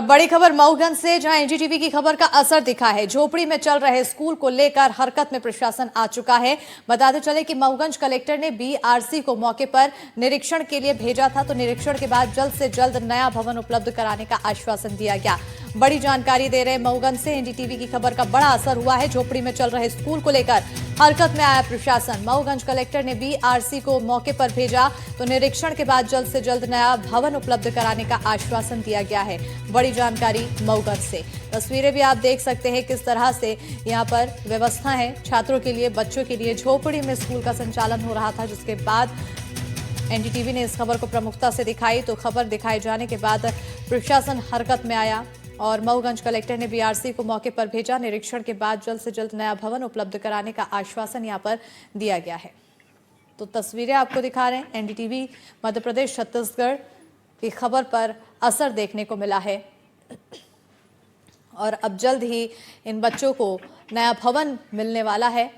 बड़ी खबर मऊगंज से, जहां एनडीटीवी की खबर का असर दिखा है। झोपड़ी में चल रहे स्कूल को लेकर हरकत में प्रशासन आ चुका है। बताते चले कि मऊगंज कलेक्टर ने बीआरसी को मौके पर निरीक्षण के लिए भेजा था, तो निरीक्षण के बाद जल्द से जल्द नया भवन उपलब्ध कराने का आश्वासन दिया गया। बड़ी जानकारी दे रहे मऊगंज से, एनडीटीवी की खबर का बड़ा असर हुआ है। झोपड़ी में चल रहे स्कूल को लेकर हरकत में आया प्रशासन। मऊगंज कलेक्टर ने बीआरसी को मौके पर भेजा, तो निरीक्षण के बाद जल्द से जल्द नया भवन उपलब्ध कराने का आश्वासन दिया गया है। बड़ी जानकारी मऊगंज से। तस्वीरें भी आप देख सकते हैं किस तरह से यहाँ पर व्यवस्था है छात्रों के लिए, बच्चों के लिए। झोपड़ी में स्कूल का संचालन हो रहा था, जिसके बाद एनडीटीवी ने इस खबर को प्रमुखता से दिखाई, तो खबर दिखाए जाने के बाद प्रशासन हरकत में आया और मऊगंज कलेक्टर ने बीआरसी को मौके पर भेजा। निरीक्षण के बाद जल्द से जल्द नया भवन उपलब्ध कराने का आश्वासन यहाँ पर दिया गया है। तो तस्वीरें आपको दिखा रहे हैं। एनडीटीवी मध्य प्रदेश छत्तीसगढ़ की खबर पर असर देखने को मिला है और अब जल्द ही इन बच्चों को नया भवन मिलने वाला है।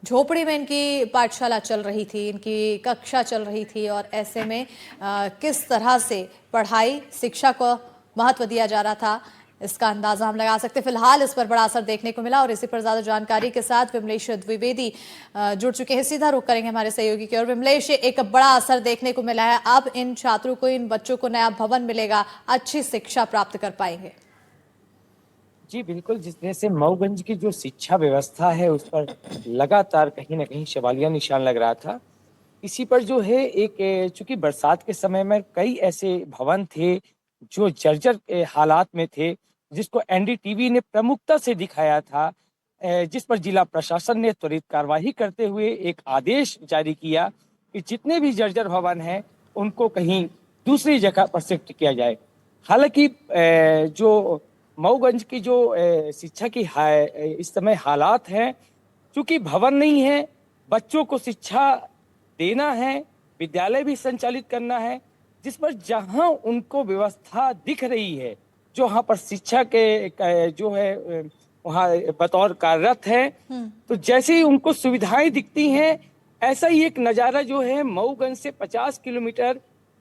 झोपड़ी में इनकी पाठशाला चल रही थी, इनकी कक्षा चल रही थी और ऐसे में किस तरह से पढ़ाई शिक्षा को महत्व दिया जा रहा था, इसका अंदाजा हम लगा सकते हैं। फिलहाल इस पर बड़ा असर देखने को मिला और इसी पर ज्यादा जानकारी के साथ विमलेश द्विवेदी जुड़ चुके हैं। सीधा रुख करेंगे हमारे सहयोगी की ओर। विमलेश, एक बड़ा असर देखने को मिला है, अब इन छात्रों को, इन बच्चों को नया भवन मिलेगा, अच्छी शिक्षा प्राप्त कर पाएंगे। जी बिल्कुल, जिस तरह से मऊगंज की जो शिक्षा व्यवस्था है उस पर लगातार कहीं ना कहीं सवालिया निशान लग रहा था। इसी पर जो है एक चूंकि बरसात के समय में कई ऐसे भवन थे जो जर्जर हालात में थे, जिसको एनडीटीवी ने प्रमुखता से दिखाया था, जिस पर जिला प्रशासन ने त्वरित कार्यवाही करते हुए एक आदेश जारी किया कि जितने भी जर्जर भवन हैं उनको कहीं दूसरी जगह पर शिफ्ट किया जाए। हालांकि जो मऊगंज की जो शिक्षा की इस समय हालात हैं, चूंकि भवन नहीं है, बच्चों को शिक्षा देना है, विद्यालय भी संचालित करना है, जिस पर जहां उनको व्यवस्था दिख रही है, जो वहां पर शिक्षा के जो है वहां बतौर कार्यरत है, तो जैसे ही उनको सुविधाएं दिखती हैं, ऐसा ही एक नजारा जो है मऊगंज से 50 किलोमीटर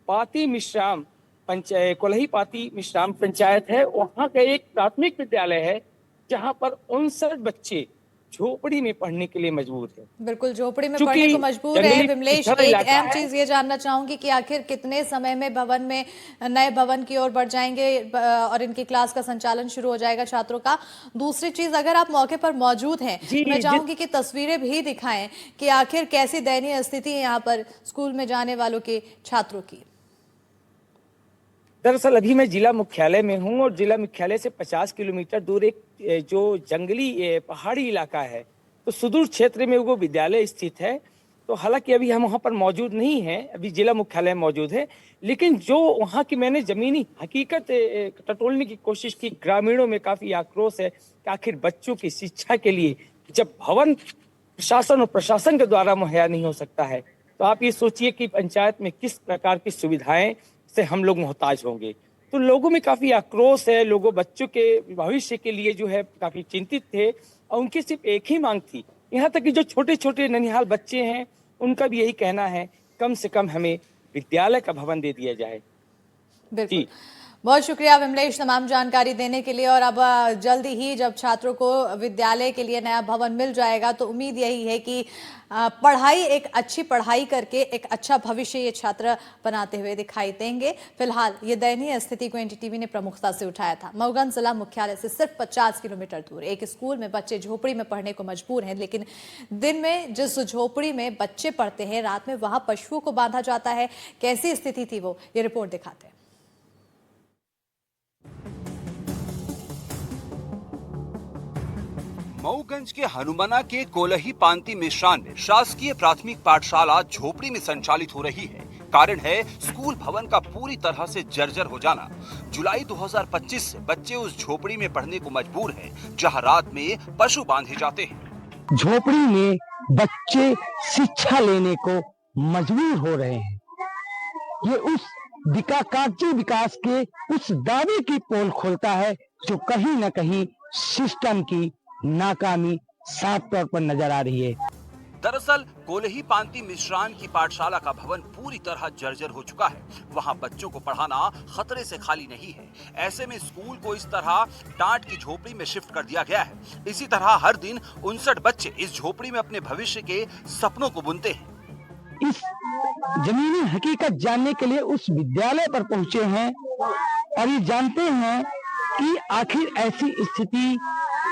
पाती मिश्राम पंचायत, कोल्ही पाती मिश्राम पंचायत है, वहां का एक प्राथमिक विद्यालय है जहां पर 59 बच्चे झोपड़ी में पढ़ने के लिए मजबूर है। बिल्कुल, झोपड़ी में पढ़ने को मजबूर है। विमलेश, एक अहम चीज ये जानना चाहूंगी कि आखिर कितने समय में भवन में नए भवन की ओर बढ़ जाएंगे और इनकी क्लास का संचालन शुरू हो जाएगा छात्रों का। दूसरी चीज, अगर आप मौके पर मौजूद हैं, मैं चाहूंगी कि तस्वीरें भी दिखाएं कि आखिर कैसी दयनीय स्थिति है यहाँ पर स्कूल में जाने वालों के छात्रों की। दरअसल अभी मैं जिला मुख्यालय में हूँ और जिला मुख्यालय से 50 किलोमीटर दूर एक जो जंगली पहाड़ी इलाका है, तो सुदूर क्षेत्र में वो विद्यालय स्थित है। तो हालांकि अभी हम वहाँ पर मौजूद नहीं हैं, अभी जिला मुख्यालय में मौजूद है, लेकिन जो वहाँ की मैंने जमीनी हकीकत टटोलने की कोशिश की, ग्रामीणों में काफी आक्रोश है कि आखिर बच्चों की शिक्षा के लिए जब भवन प्रशासन और प्रशासन के द्वारा मुहैया नहीं हो सकता है, तो आप ये सोचिए कि पंचायत में किस प्रकार की सुविधाएं से हम लोग मोहताज होंगे। तो लोगों में काफी आक्रोश है, लोगों बच्चों के भविष्य के लिए जो है काफी चिंतित थे और उनकी सिर्फ एक ही मांग थी। यहाँ तक कि जो छोटे छोटे ननिहाल बच्चे हैं उनका भी यही कहना है, कम से कम हमें विद्यालय का भवन दे दिया जाए। बिल्कुल, बहुत शुक्रिया विमलेश तमाम जानकारी देने के लिए। और अब जल्दी ही जब छात्रों को विद्यालय के लिए नया भवन मिल जाएगा, तो उम्मीद यही है कि पढ़ाई, एक अच्छी पढ़ाई करके एक अच्छा भविष्य ये छात्र बनाते हुए दिखाई देंगे। फिलहाल ये दयनीय स्थिति को एनडीटीवी ने प्रमुखता से उठाया था। मऊगंज जिला मुख्यालय से सिर्फ 50 किलोमीटर दूर एक स्कूल में बच्चे झोपड़ी में पढ़ने को मजबूर हैं, लेकिन दिन में जिस झोपड़ी में बच्चे पढ़ते हैं, रात में वहां पशुओं को बांधा जाता है। कैसी स्थिति थी वो, ये रिपोर्ट दिखाते हैं। मऊगंज के हनुमाना के कोलही पांती मिश्रान में शासकीय प्राथमिक पाठशाला झोपड़ी में संचालित हो रही है। कारण है स्कूल भवन का पूरी तरह से जर्जर हो जाना। जुलाई 2025 से बच्चे उस झोपड़ी में पढ़ने को मजबूर हैं, जहां रात में पशु बांधे जाते हैं। झोपड़ी में बच्चे शिक्षा लेने को मजबूर हो रहे हैं। ये उस कागजी विकास के उस दावे की पोल खोलता है जो कहीं न कहीं सिस्टम की नाकामी साफ तौर पर नजर आ रही है। दरअसल कोल्ही पांति मिश्रान की पाठशाला का भवन पूरी तरह जर्जर हो चुका है। वहां बच्चों को पढ़ाना खतरे से खाली नहीं है। ऐसे में स्कूल को इस तरह टाट की झोपड़ी में शिफ्ट कर दिया गया है। इसी तरह हर दिन 59 बच्चे इस झोपड़ी में अपने भविष्य के सपनों को बुनते हैं। इस जमीनी हकीकत जानने के लिए उस विद्यालय पर पहुंचे हैं और ये जानते हैं कि आखिर ऐसी स्थिति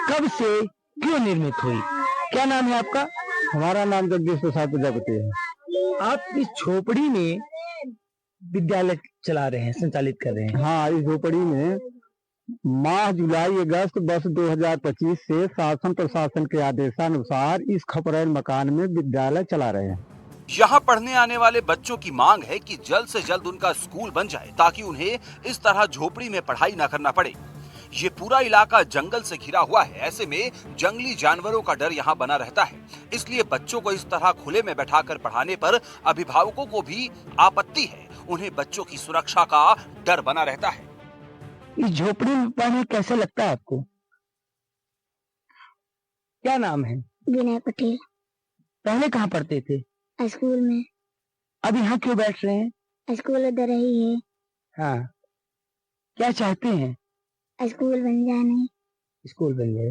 कब से क्यों निर्मित हुई। क्या नाम है आपका? हमारा नाम जगदीश प्रसाद प्रजापति है। आप इस झोपड़ी में विद्यालय चला रहे हैं, संचालित कर रहे हैं। हाँ, इस झोपड़ी में माह जुलाई अगस्त वर्ष 2025 से शासन प्रशासन के आदेशानुसार इस खपरैल मकान में विद्यालय चला रहे हैं। यहाँ पढ़ने आने वाले बच्चों की मांग है कि जल्द से जल्द उनका स्कूल बन जाए ताकि उन्हें इस तरह झोपड़ी में पढ़ाई न करना पड़े। ये पूरा इलाका जंगल से घिरा हुआ है। ऐसे में जंगली जानवरों का डर यहाँ बना रहता है। इसलिए बच्चों को इस तरह खुले में बैठाकर पढ़ाने पर अभिभावकों को भी आपत्ति है। उन्हें बच्चों की सुरक्षा का डर बना रहता है। इस झोपड़ी में पढ़ने कैसे लगता है आपको? क्या नाम है? विनय पटेल। पहले कहाँ पढ़ते थे? स्कूल में। अब यहाँ क्यों बैठ रहे हैं? स्कूल उधर ही है। हाँ, क्या चाहते हैं? स्कूल बन जाने। स्कूल बन जाए।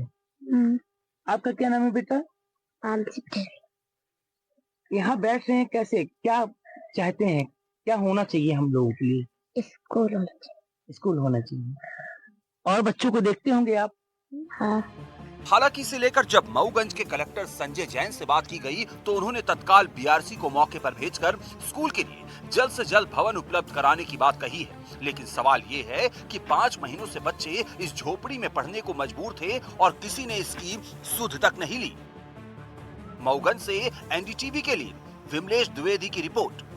आपका क्या नाम है बेटा? यहाँ बैठ रहे हैं कैसे? क्या चाहते हैं? क्या होना चाहिए हम लोगों के लिए? स्कूल होना चाहिए। स्कूल होना चाहिए। और बच्चों को देखते होंगे आप? हाँ। हालांकि इसे लेकर जब मऊगंज के कलेक्टर संजय जैन से बात की गई तो उन्होंने तत्काल बीआरसी को मौके पर भेजकर स्कूल के लिए जल्द से जल्द भवन उपलब्ध कराने की बात कही है। लेकिन सवाल ये है कि 5 महीनों से बच्चे इस झोपड़ी में पढ़ने को मजबूर थे और किसी ने इसकी सुध तक नहीं ली। मऊगंज से एनडीटीवी के लिए विमलेश द्विवेदी की रिपोर्ट।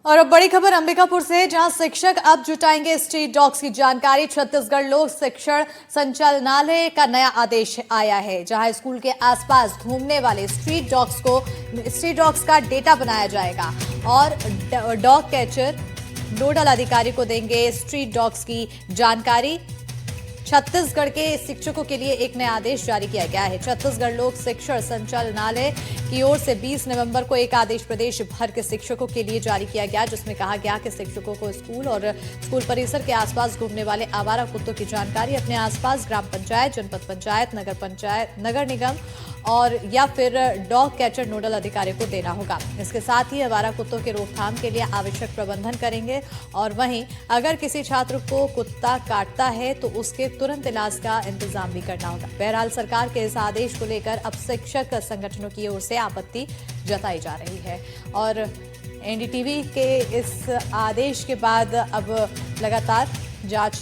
और अब बड़ी खबर अंबिकापुर से, जहां शिक्षक अब जुटाएंगे स्ट्रीट डॉग्स की जानकारी। छत्तीसगढ़ लोक शिक्षण संचालनालय का नया आदेश आया है, जहां स्कूल के आसपास घूमने वाले स्ट्रीट डॉग्स का डेटा बनाया जाएगा और डॉग कैचर नोडल अधिकारी को देंगे स्ट्रीट डॉग्स की जानकारी। छत्तीसगढ़ के शिक्षकों के लिए एक नया आदेश जारी किया गया है। छत्तीसगढ़ लोक शिक्षण संचालनालय की ओर से 20 नवंबर को एक आदेश प्रदेश भर के शिक्षकों के लिए जारी किया गया, जिसमें कहा गया कि शिक्षकों को स्कूल और स्कूल परिसर के आसपास घूमने वाले आवारा कुत्तों की जानकारी अपने आसपास ग्राम पंचायत, जनपद पंचायत, नगर निगम और या फिर डॉग कैचर नोडल अधिकारी को देना होगा। इसके साथ ही आवारा कुत्तों के रोकथाम के लिए आवश्यक प्रबंधन करेंगे और वहीं अगर किसी छात्र को कुत्ता काटता है तो उसके तुरंत इलाज का इंतजाम भी करना होगा। बहरहाल सरकार के इस आदेश को लेकर अब शिक्षक संगठनों की ओर से आपत्ति जताई जा रही है और एनडीटीवी के इस आदेश के बाद अब लगातार जांच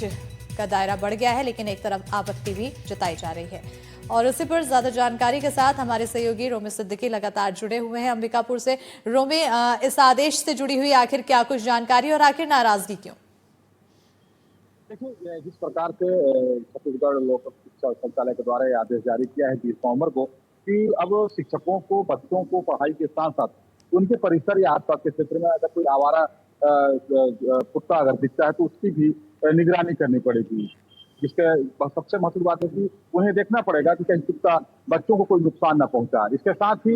का दायरा बढ़ गया है, लेकिन एक तरफ आपत्ति भी जताई जा रही है। और इसी पर ज्यादा जानकारी के साथ हमारे सहयोगी रोमी सिद्दीकी लगातार जुड़े हुए हैं अंबिकापुर से। रोमी, इस आदेश से जुड़ी हुई आखिर क्या कुछ जानकारी और आखिर नाराजगी क्यों? देखिए, जिस प्रकार से छत्तीसगढ़ लोक शिक्षा संचालय के द्वारा यह आदेश जारी किया है 20 नवंबर को कि अब शिक्षकों को बच्चों को पढ़ाई के साथ साथ उनके परिसर या आसपास के क्षेत्र में अगर कोई आवारा कुत्ता अगर दिखता है तो उसकी भी निगरानी करनी पड़ेगी। जिसके सबसे महत्वपूर्ण बात है कि उन्हें देखना पड़ेगा कि कहीं कुत्ता बच्चों को कोई नुकसान न पहुंचाए। इसके साथ ही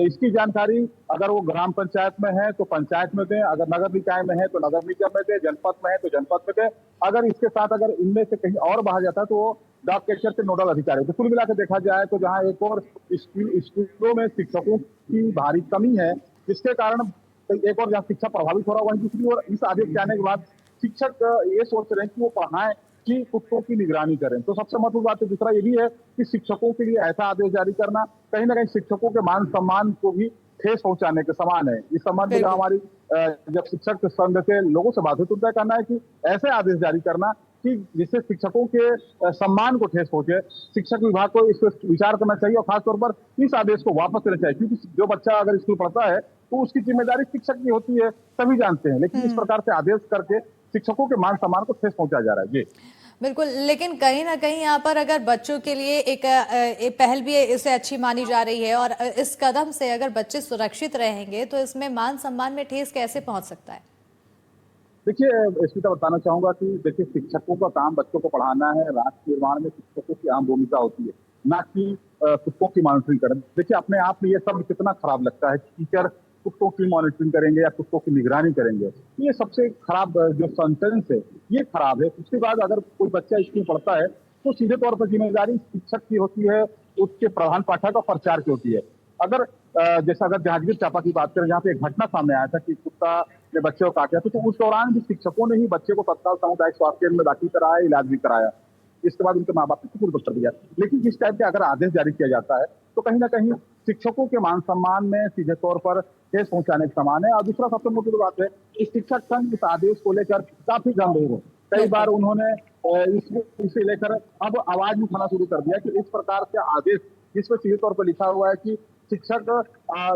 इसकी जानकारी अगर वो ग्राम पंचायत में है तो पंचायत में दें, अगर नगर निकाय में है तो नगर निकाय में दें, जनपद में है तो जनपद में दें। अगर इसके साथ अगर इनमें से कहीं और बाहर जाता है तो वो डॉग कैचर के नोडल अधिकारी। तो कुल मिलाकर देखा जाए तो जहाँ एक और स्कूलों में शिक्षकों की भारी कमी है, जिसके कारण एक और जहाँ शिक्षा प्रभावित हो रहा है, वहीं दूसरी ओर इस आदेश के आने के बाद शिक्षक ये सोच रहे हैं कि वो पढ़ाएं कि कुत्तों की निगरानी करें। तो सबसे महत्वपूर्ण बात है दूसरा ये भी है कि शिक्षकों के लिए ऐसा आदेश जारी करना कहीं ना कहीं शिक्षकों के मान सम्मान को भी ठेस पहुंचाने के समान है। इस संबंध में हमारी जब शिक्षक संघ के लोगों से बात हुई तो उनका कहना है कि ऐसे आदेश जारी करना कि जिससे शिक्षकों के सम्मान को ठेस पहुंचे, शिक्षक विभाग को इस पर विचार करना चाहिए और खासतौर पर इस आदेश को वापस लेना चाहिए, क्योंकि जो बच्चा अगर स्कूल पढ़ता है तो उसकी जिम्मेदारी शिक्षक की होती है, सभी जानते हैं। लेकिन इस प्रकार से आदेश करके शिक्षकों के मान सम्मान को ठेस पहुंचाया जा रहा है। जी बिल्कुल, लेकिन कहीं ना कहीं यहाँ पर अगर बच्चों के लिए एक पहल भी इसे अच्छी मानी जा रही है और इस कदम से अगर बच्चे सुरक्षित रहेंगे तो इसमें मान सम्मान में ठेस कैसे पहुंच सकता है? देखिए, इसमें तो बताना चाहूंगा कि देखिए, शिक्षकों का काम बच्चों को पढ़ाना है। राष्ट्र निर्माण में शिक्षकों की अहम भूमिका होती है, ना कि कुत्तों की मॉनिटरिंग करें। देखिए, अपने आप में ये शब्द कितना खराब लगता है कि टीचर कुत्तों की मॉनिटरिंग करेंगे या कुत्तों की निगरानी करेंगे। ये सबसे खराब जो सेंटेंस है, ये खराब है। उसके बाद अगर कोई बच्चा स्कूल पढ़ता है तो सीधे तौर पर जिम्मेदारी शिक्षक की होती है, उसके प्रधान पाठक और प्रचार की होती है। अगर जैसा अगर जांजगीर चांपा की बात करें, जहाँ पे एक घटना सामने आया था कि कुत्ता ने बच्चे को काटा, तो उस दौरान भी शिक्षकों ने ही बच्चे को तत्काल सामुदायिक स्वास्थ्य केंद्र में दाखिल कराया, इलाज भी कराया। इसके बाद उनके माँ बाप ने स्कूल बंद कर दिया। लेकिन इस टाइप के अगर आदेश जारी किया जाता है तो कहीं ना कहीं शिक्षकों के मान सम्मान में सीधे तौर पर ठेस पहुंचाने के समान है। और दूसरा सबसे मुख्य बात है, इस शिक्षक संघ इस आदेश को लेकर काफी गंभीर है। कई बार उन्होंने इसे लेकर अब आवाज भी उठाना शुरू कर दिया कि इस प्रकार के आदेश जिसमें सीधे तौर पर लिखा हुआ है कि शिक्षक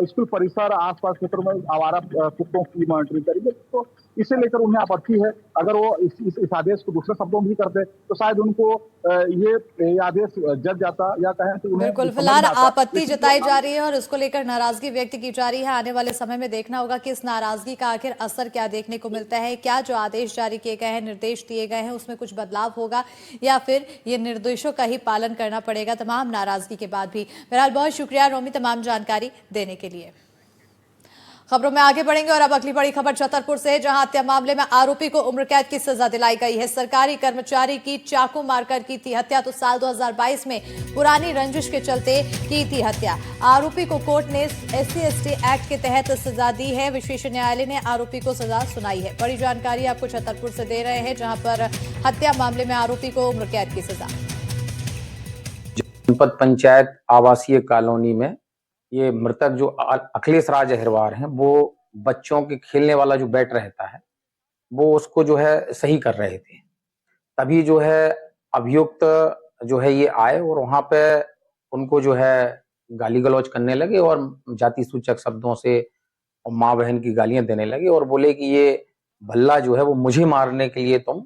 स्कूल परिसर आसपास क्षेत्रों में आवारा कुत्तों की मॉनिटरिंग करेंगे, तो इसे लेकर उन्हें आपत्ति है। अगर वो इस आदेश को दूसरे शब्दों में भी करते तो शायद उनको ये आदेश जज जाता, या कहें तो उन्हें बिल्कुल, समझ फिलहाल में आता। आपत्ति लेकिन जताई जो जा रही है और इसको लेकर नाराजगी व्यक्त की जा रही है। आने वाले समय में देखना होगा कि इस नाराजगी का आखिर असर क्या देखने को मिलता है। क्या जो आदेश जारी किए गए हैं, निर्देश दिए गए हैं, उसमें कुछ बदलाव होगा या फिर ये निर्देशों का ही पालन करना पड़ेगा तमाम नाराजगी के बाद भी। फिलहाल बहुत शुक्रिया रोमी तमाम जानकारी देने के लिए। खबरों में आगे बढ़ेंगे और अब अगली बड़ी खबर छतरपुर से, जहां हत्या मामले में आरोपी को उम्र कैद की सजा दिलाई गई है। सरकारी कर्मचारी की चाकू मारकर की थी हत्या, तो साल 2022 में पुरानी रंजिश के चलते की थी हत्या। आरोपी को कोर्ट ने SC/ST एक्ट के तहत सजा दी है। विशेष न्यायालय ने आरोपी को सजा सुनाई है। बड़ी जानकारी आपको छतरपुर से दे रहे हैं, जहां पर हत्या मामले में आरोपी को उम्र कैद की सजा। जनपद पंचायत आवासीय कॉलोनी में ये मृतक जो अखिलेश राज अहिरवार हैं, वो बच्चों के खेलने वाला जो बैट रहता है, वो उसको जो है सही कर रहे थे। तभी जो है अभियुक्त जो है ये आए और वहां पे उनको जो है गाली गलौज करने लगे और जाति सूचक शब्दों से और माँ बहन की गालियां देने लगे और बोले कि ये भल्ला जो है वो मुझे मारने के लिए तुम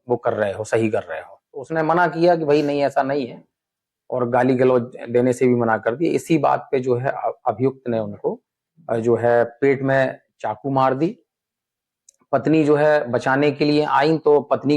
वो कर रहे हो, सही कर रहे हो। तो उसने मना किया कि भाई नहीं, ऐसा नहीं है, और गाली गलौज देने से भी मना कर दिया। इसी बात पे जो है अभियुक्त ने उनको जो है पेट में चाकू मार दी। पत्नी जो है बचाने के लिए आई तो पत्नी